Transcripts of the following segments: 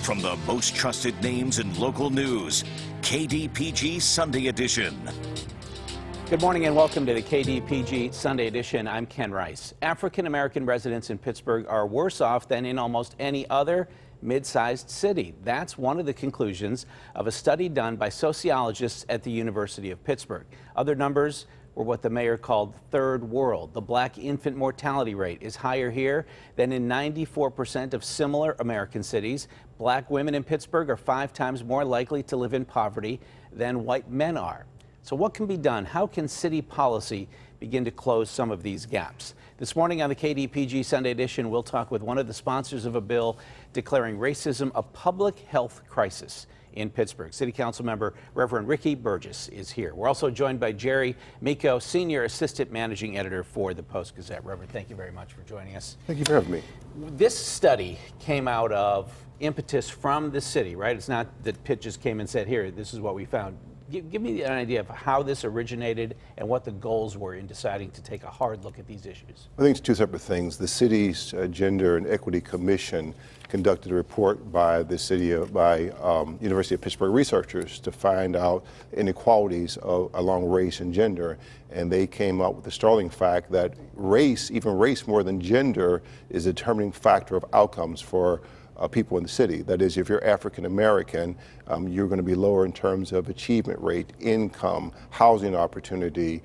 From the most trusted names in local news, KDPG Sunday Edition. Good morning and welcome to the KDPG Sunday Edition. I'm Ken Rice. African American residents in Pittsburgh are worse off than in almost any other mid-sized city. That's one of the conclusions of a study done by sociologists at the University of Pittsburgh. Other numbers were what the mayor called third world. The black infant mortality rate is higher here than in 94% of similar American cities. Black women in Pittsburgh are 5 times more likely to live in poverty than white men are. So what can be done? How can city policy begin to close some of these gaps? This morning on the KDPG Sunday Edition, we'll talk with one of the sponsors of a bill declaring racism a public health crisis in Pittsburgh. City Council member Reverend Ricky Burgess is here. We're also joined by Jerry Miko, Senior Assistant Managing Editor for the Post-Gazette. Reverend, thank you very much for joining us. Thank you for having me. This study came out of impetus from the city, right? It's not that Pitt just came and said, here, this is what we found. Give me an idea of how this originated and what the goals were in deciding to take a hard look at these issues. I think it's two separate things. The city's Gender and Equity Commission conducted a report by the University of Pittsburgh researchers to find out inequalities along race and gender. And they came up with the startling fact that race, even race more than gender, is a determining factor of outcomes for people in the city. That is, if you're African American, you're going to be lower in terms of achievement rate, income, housing opportunity,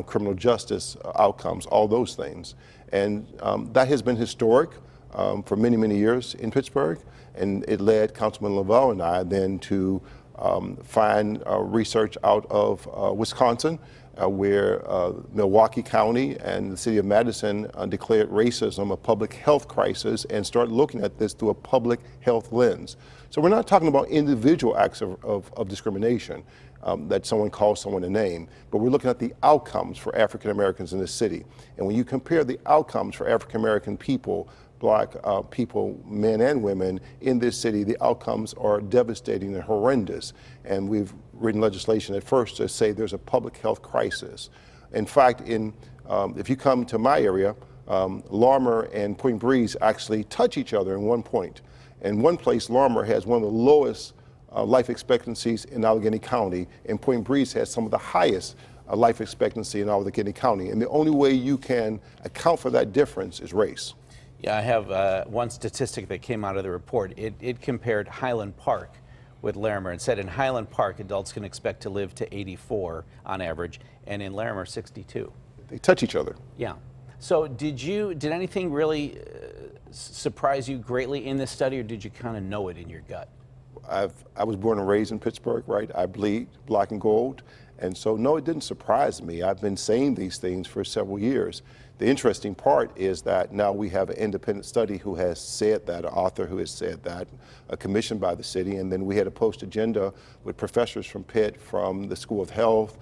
criminal justice outcomes, all those things. And that has been historic for many, many years in Pittsburgh. And it led Councilman Lavelle and I then to find research out of Wisconsin, where Milwaukee County and the city of Madison declared racism a public health crisis and started looking at this through a public health lens. So we're not talking about individual acts of discrimination that someone calls someone a name, but we're looking at the outcomes for African Americans in the city. And when you compare the outcomes for African American people, black people, men and women in this city, the outcomes are devastating and horrendous. And we've written legislation at first to say there's a public health crisis. In fact, if you come to my area, Larmer and Point Breeze actually touch each other in one point. In one place, Larmer has one of the lowest life expectancies in Allegheny County, and Point Breeze has some of the highest life expectancy in Allegheny County. And the only way you can account for that difference is race. Yeah, I have one statistic that came out of the report. It compared Highland Park with Larimer and said in Highland Park, adults can expect to live to 84 on average, and in Larimer, 62. They touch each other. Yeah. So did anything really surprise you greatly in this study, or did you kind of know it in your gut? I was born and raised in Pittsburgh, right? I bleed black and gold. And so, no, it didn't surprise me. I've been saying these things for several years. The interesting part is that now we have an independent study who has said that, an author who has said that, commissioned by the city, and then we had a post-agenda with professors from Pitt, from the School of Health,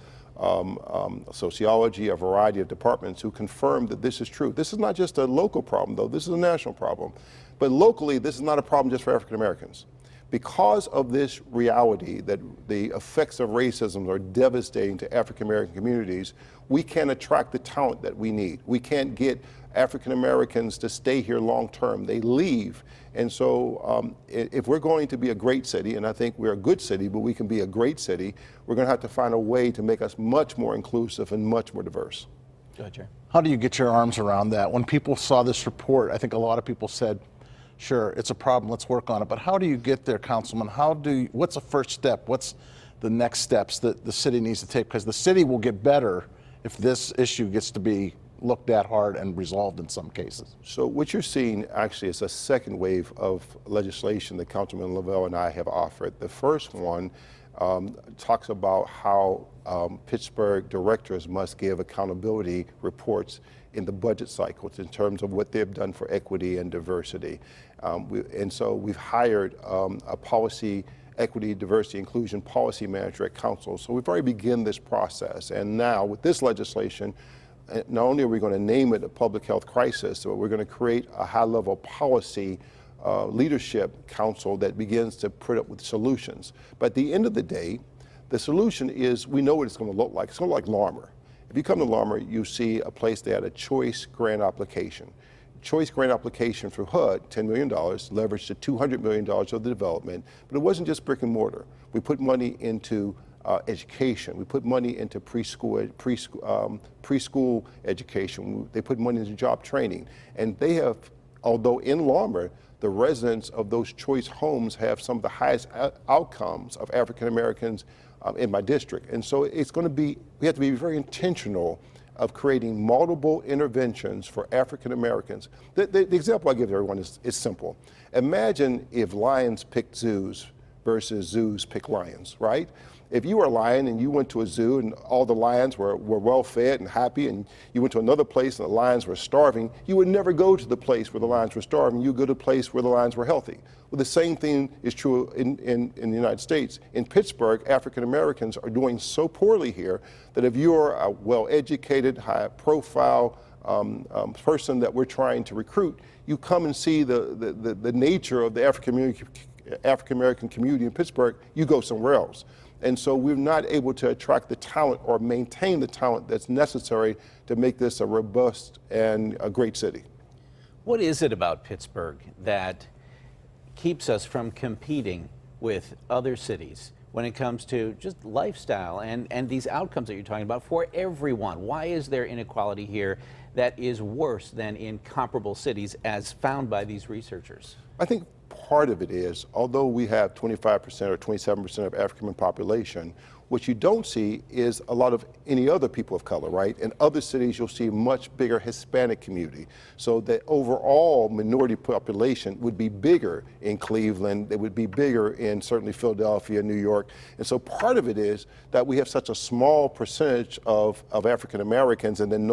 sociology, a variety of departments who confirmed that this is true. This is not just a local problem, though. This is a national problem. But locally, this is not a problem just for African Americans. Because of this reality that the effects of racism are devastating to African American communities, we can't attract the talent that we need. We can't get African Americans to stay here long term. They leave. And so if we're going to be a great city, and I think we're a good city, but we can be a great city, we're going to have to find a way to make us much more inclusive and much more diverse. Gotcha. How do you get your arms around that? When people saw this report, I think a lot of people said, sure, it's a problem, let's work on it. But how do you get there, Councilman? What's the first step? What's the next steps that the city needs to take? Because the city will get better if this issue gets to be looked at hard and resolved in some cases. So what you're seeing actually is a second wave of legislation that Councilman Lavelle and I have offered. The first one talks about how Pittsburgh directors must give accountability reports in the budget cycles in terms of what they've done for equity and diversity. And so we've hired a policy, equity, diversity, inclusion policy manager at council. So we've already begun this process. And now with this legislation, not only are we going to name it a public health crisis, but we're going to create a high-level policy leadership council that begins to put up with solutions. But at the end of the day, the solution is, we know what it's going to look like. It's going to look like Larmer. If you come to Larmer, you see a place that had a choice grant application. choice grant application for HUD, $10 million, leveraged to $200 million of the development. But it wasn't just brick and mortar. We put money into education. We put money into preschool education. They put money into job training. And they have, although in Lombard, the residents of those choice homes have some of the highest outcomes of African Americans in my district. And so it's going to be, we have to be very intentional of creating multiple interventions for African Americans. The example I give everyone is simple. Imagine if lions picked zoos versus zoos pick lions, right? If you were a lion and you went to a zoo and all the lions were well fed and happy, and you went to another place and the lions were starving, you would never go to the place where the lions were starving. You would go to the place where the lions were healthy. Well, the same thing is true in the United States. In Pittsburgh, African Americans are doing so poorly here that if you're a well-educated, high-profile person that we're trying to recruit, you come and see the nature of the African American community in Pittsburgh, you go somewhere else. And so we're not able to attract the talent or maintain the talent that's necessary to make this a robust and a great city. What is it about Pittsburgh that keeps us from competing with other cities when it comes to just lifestyle and these outcomes that you're talking about for everyone? Why is there inequality here that is worse than in comparable cities as found by these researchers? I think part of it is, although we have 25% or 27% of African population, what you don't see is a lot of any other people of color, right? In other cities, you'll see much bigger Hispanic community. So the overall minority population would be bigger in Cleveland. It would be bigger in certainly Philadelphia, New York. And so part of it is that we have such a small percentage of African Americans and then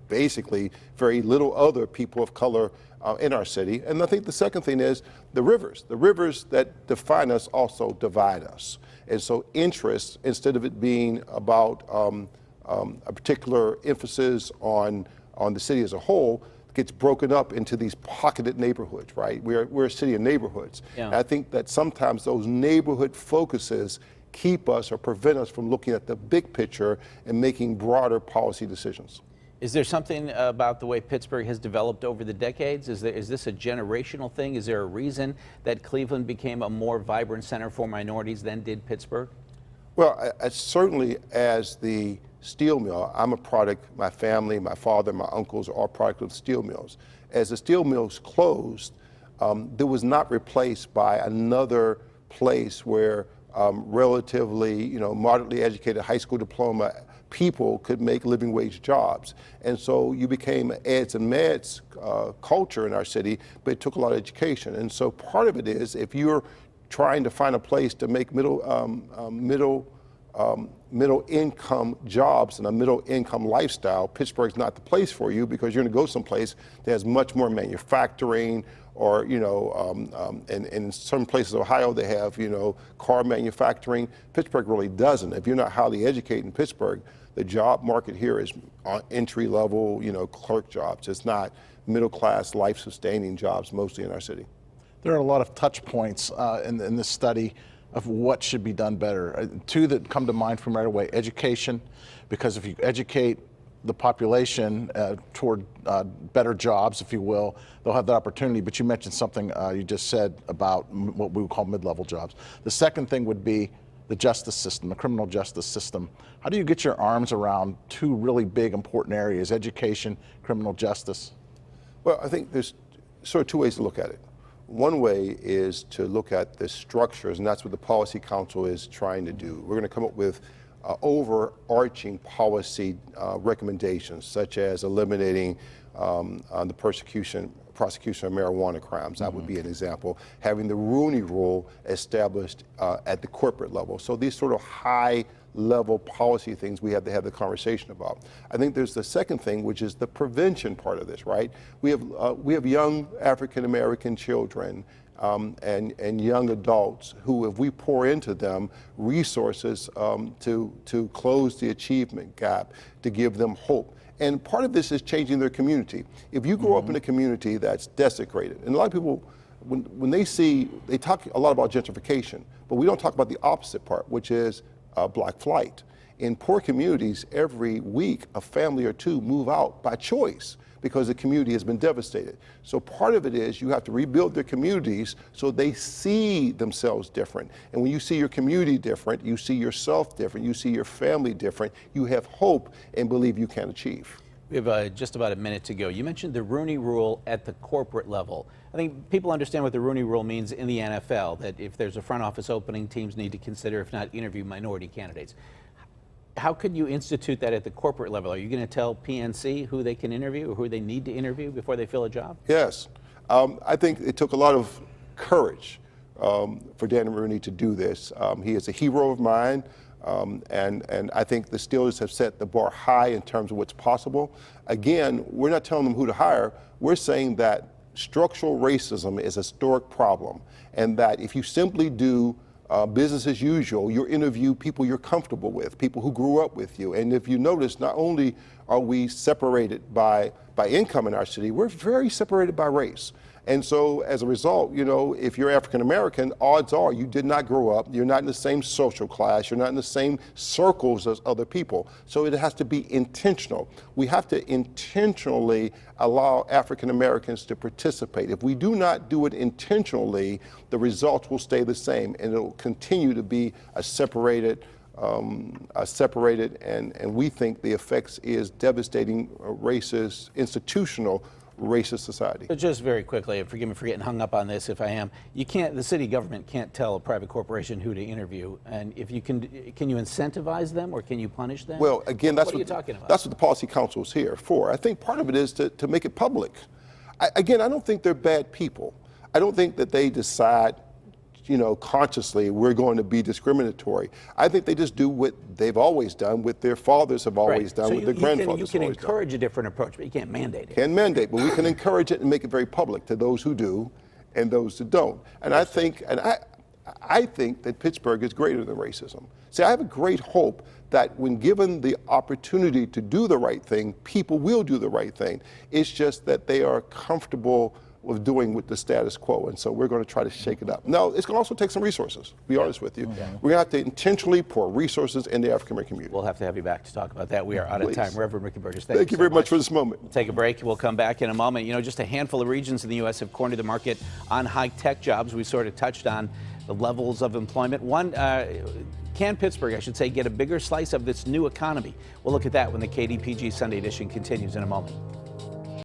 basically very little other people of color in our city. And I think the second thing is the rivers. The rivers that define us also divide us. And so interest, instead of it being about a particular emphasis on the city as a whole, gets broken up into these pocketed neighborhoods, right? We're a city of neighborhoods. Yeah. And I think that sometimes those neighborhood focuses keep us or prevent us from looking at the big picture and making broader policy decisions. Is there something about the way Pittsburgh has developed over the decades? Is this a generational thing? Is there a reason that Cleveland became a more vibrant center for minorities than did Pittsburgh? Well, certainly as the steel mill, I'm a product, my family, my father, my uncles are all product of steel mills. As the steel mills closed, there was not replaced by another place where relatively, moderately educated high school diploma people could make living wage jobs. And so you became an ads and meds culture in our city, but it took a lot of education. And so part of it is if you're trying to find a place to make middle income jobs and a middle income lifestyle, Pittsburgh's not the place for you because you're gonna go someplace that has much more manufacturing or, in some places of Ohio, they have, car manufacturing. Pittsburgh really doesn't. If you're not highly educated in Pittsburgh, the job market here is entry level, clerk jobs. It's not middle class, life sustaining jobs mostly in our city. There are a lot of touch points in this study of what should be done better. Two that come to mind from right away: education, because if you educate the population toward better jobs, if you will, they'll have that opportunity. But you mentioned something you just said about what we would call mid-level jobs. The second thing would be the justice system, the criminal justice system. How do you get your arms around two really big, important areas: education, criminal justice? Well, I think there's sort of two ways to look at it. One way is to look at the structures, and that's what the Policy Council is trying to do. We're going to come up with overarching policy recommendations, such as eliminating the prosecution of marijuana crimes. That would be an example. Having the Rooney Rule established at the corporate level. So these sort of high-level policy things we have to have the conversation about. I think there's the second thing, which is the prevention part of this, right? We have young African-American children and young adults who, if we pour into them resources to close the achievement gap, to give them hope. And part of this is changing their community. If you grow up in a community that's desecrated, and a lot of people, when they talk a lot about gentrification, but we don't talk about the opposite part, which is black flight. in poor communities, every week, a family or two move out by choice because the community has been devastated. So part of it is you have to rebuild their communities so they see themselves different. And when you see your community different, you see yourself different, you see your family different, you have hope and believe you can achieve. We have just about a minute to go. You mentioned the Rooney Rule at the corporate level. I think people understand what the Rooney Rule means in the NFL, that if there's a front office opening, teams need to consider, if not interview, minority candidates. How could you institute that at the corporate level? Are you going to tell PNC who they can interview or who they need to interview before they fill a job? Yes. I think it took a lot of courage for Dan Rooney to do this. He is a hero of mine, and I think the Steelers have set the bar high in terms of what's possible. Again, we're not telling them who to hire. We're saying that structural racism is a historic problem, and that if you simply do business as usual, you interview people you're comfortable with, people who grew up with you. And if you notice, not only are we separated by income in our city, we're very separated by race. And so as a result, you know, if you're African American, odds are you did not grow up, you're not in the same social class, you're not in the same circles as other people. So it has to be intentional. We have to intentionally allow African Americans to participate. If we do not do it intentionally, the results will stay the same, and it'll continue to be a separated, and we think the effects is devastating racist, institutional racist society. But just very quickly, forgive me for getting hung up on this if I am, you can't, the city government can't tell a private corporation who to interview. And if you can you incentivize them or can you punish them? Well, again, that's what are you talking about? That's what the Policy Council is here for. I think part of it is to make it public. I don't think they're bad people. I don't think that they decide, you know, consciously we're going to be discriminatory. I think they just do what they've always done, what their fathers have always done, what their grandfathers have always done. You can encourage a different approach, but you can't mandate it. Can't mandate, but we can encourage it and make it very public to those who do and those who don't. And I think that Pittsburgh is greater than racism. See, I have a great hope that when given the opportunity to do the right thing, people will do the right thing. It's just that they are comfortable with doing with the status quo, and so we're going to try to shake it up. Now, it's going to also take some resources, to be honest with you. We're going to have to intentionally pour resources in the African American community. We'll have to have you back to talk about that. We are out of time. Reverend Ricky Burgess, thank you very much for this moment. We'll take a break. We'll come back in a moment. You know, just a handful of regions in the U.S. have cornered the market on high-tech jobs. We sort of touched on the levels of employment. Can Pittsburgh, I should say, get a bigger slice of this new economy? We'll look at that when the KDPG Sunday edition continues in a moment.